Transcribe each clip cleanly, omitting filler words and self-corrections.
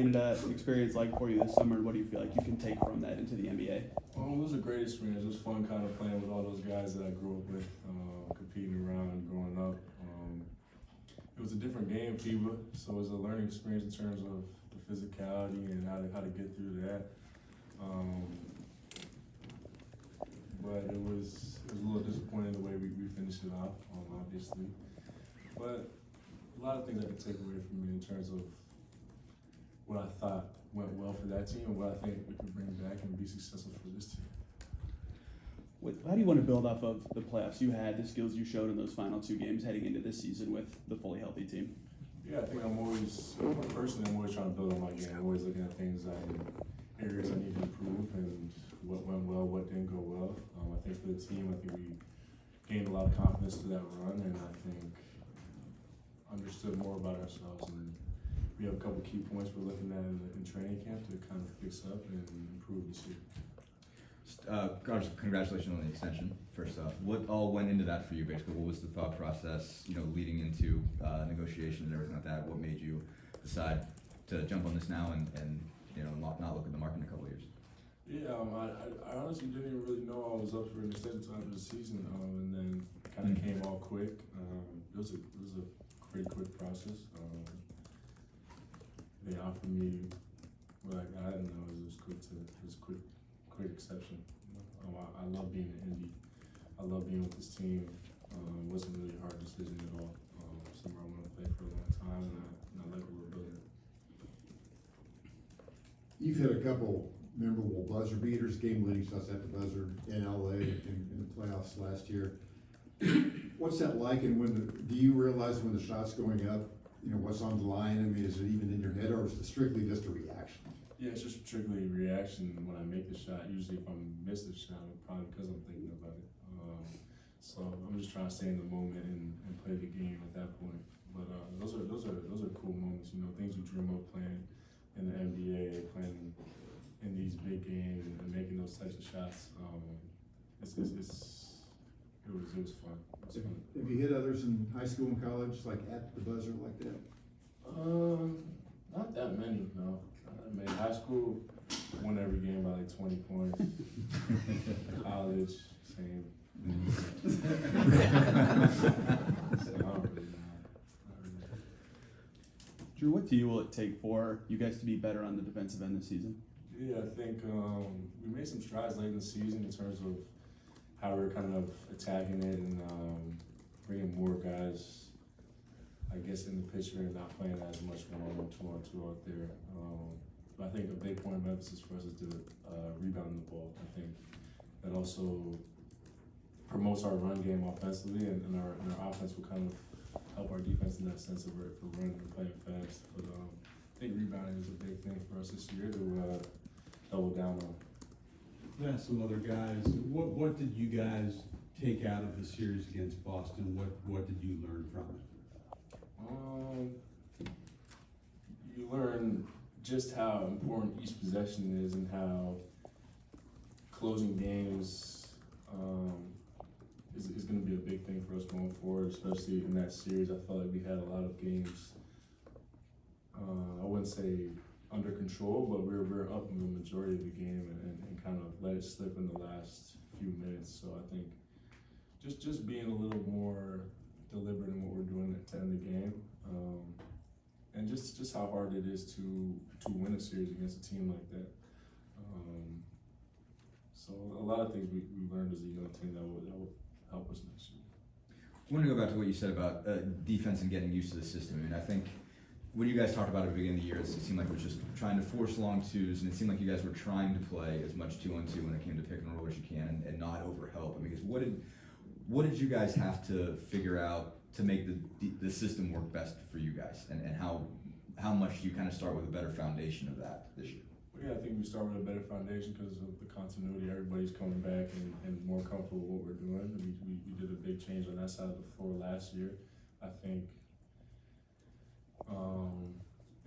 Experience like for you this summer, and what do you feel like you can take from that into the NBA? It was a great experience. It was fun kind of playing with all those guys that I grew up with, competing around, growing up. It was a different game, FIBA, so it was a learning experience in terms of the physicality and how to get through that. But it was a little disappointing the way we finished it off, obviously. But a lot of things I could take away from it in terms of what I thought went well for that team and what I think we could bring back and be successful for this team. How do you want to build off of the playoffs you had, the skills you showed in those final two games heading into this season with the fully healthy team? Yeah, I think I'm always trying to build on my game. I'm always looking at areas I need to improve and what went well, what didn't go well. I think for the team, I think we gained a lot of confidence through that run, and I think understood more about ourselves. And we have a couple key points we're looking at in training camp to kind of fix up and improve this year. Congratulations on the extension. First off, what all went into that for you? Basically, what was the thought process? Leading into negotiations and everything like that. What made you decide to jump on this now and not look at the market in a couple of years? Yeah, I honestly didn't even really know I was up for an extension until after the season, and then kind of came all quick. It was a pretty quick process. They offered me what I got, and it was quick exception. I love being in Indy. I love being with this team. It wasn't really a hard decision at all. Somewhere I want to play for a long time, and I like what we're building. You've hit a couple memorable buzzer beaters, game-winning shots at the buzzer in LA in the playoffs last year. What's that like, and do you realize when the shot's going up, what's on the line? I mean, is it even in your head, or is it strictly just a reaction? Yeah, it's just strictly a reaction when I make the shot. Usually if I miss the shot, it's probably because I'm thinking about it. So I'm just trying to stay in the moment and play the game at that point. But those are cool moments, things you dream of playing in the NBA, playing in these big games and making those types of shots. It was fun. Have you hit others in high school and college, like at the buzzer like that? Not that many, no. I mean, high school, won every game by like 20 points. College, same. So, not really. Drew, what will it take for you guys to be better on the defensive end this season? Yeah, I think we made some strides late in the season in terms of how we're kind of attacking it and bringing more guys, I guess, in the picture and not playing as much 1-on-2 out there. But I think a big point of emphasis for us is to rebound the ball. I think that also promotes our run game offensively, and our offense will kind of help our defense in that sense of if we're running and playing fast. But I think rebounding is a big thing for us this year to double down on. Yeah, some other guys. What did you guys take out of the series against Boston? What did you learn from it? You learn just how important each possession is and how closing games is going to be a big thing for us going forward, especially in that series. I felt like we had a lot of games, I wouldn't say under control, but we were up in the majority of the game and kind of let it slip in the last few minutes. So I think just being a little more deliberate in what we're doing to end the game, and just how hard it is to win a series against a team like that. So a lot of things we learned as a young team that will help us next year. I want to go back to what you said about defense and getting used to the system. I mean, I think when you guys talked about it at the beginning of the year, it seemed like it was just trying to force long twos, and it seemed like you guys were trying to play as much 2-on-2 when it came to pick and roll as you can and not overhelp. I mean, because what did you guys have to figure out to make the system work best for you guys, and how much do you kind of start with a better foundation of that this year? Yeah, I think we start with a better foundation because of the continuity. Everybody's coming back and more comfortable with what we're doing. We did a big change on that side of the floor last year. I think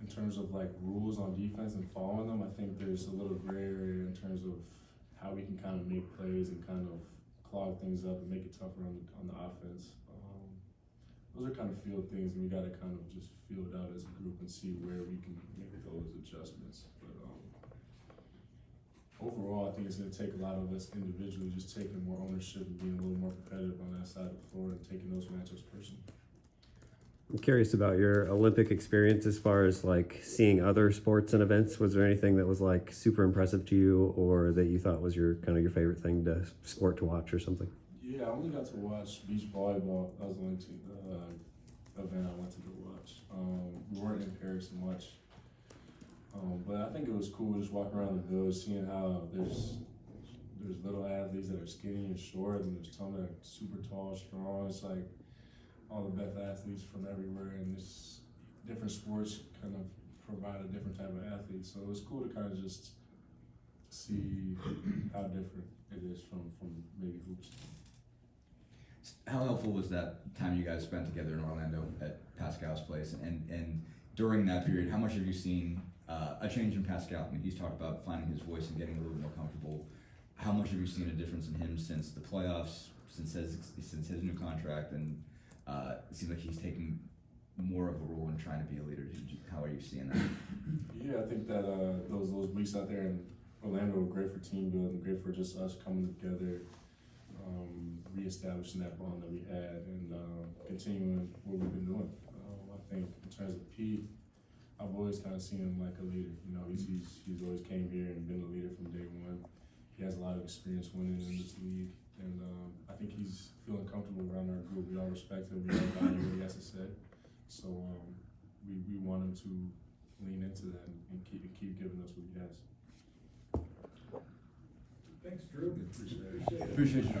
in terms of like rules on defense and following them, I think there's a little gray area in terms of how we can kind of make plays and kind of clog things up and make it tougher on the offense. those are kind of field things, and we got to kind of just feel it out as a group and see where we can make those adjustments. But overall, I think it's going to take a lot of us individually just taking more ownership and being a little more competitive on that side of the floor and taking those matchups personally. I'm curious about your Olympic experience as far as like seeing other sports and events. Was there anything that was like super impressive to you, or that you thought was your kind of your favorite thing to sport to watch or something? Yeah, I only got to watch beach volleyball. That was the only event I went to go watch. We weren't in Paris much, but I think it was cool just walking around the village, seeing how there's little athletes that are skinny and short, and there's some that are super tall, strong. It's like all the best athletes from everywhere, and this different sports kind of provide a different type of athlete. So it was cool to kind of just see how different it is from maybe hoops. How helpful was that time you guys spent together in Orlando at Pascal's place? And during that period, how much have you seen a change in Pascal? I mean, he's talked about finding his voice and getting a little more comfortable. How much have you seen a difference in him since the playoffs, since his new contract, and it seems like he's taking more of a role in trying to be a leader? How are you seeing that? Yeah, I think that those weeks out there in Orlando were great for team building, great for just us coming together, reestablishing that bond that we had, and continuing what we've been doing. I think in terms of Pete, I've always kind of seen him like a leader. You know, he's always came here and been a leader from day one. He has a lot of experience winning in this league, and I think he's feeling comfortable around our group. We all respect him, we all value what he has to say. So we want him to lean into that and keep giving us what he has. Thanks, Drew. Appreciate it. Appreciate you.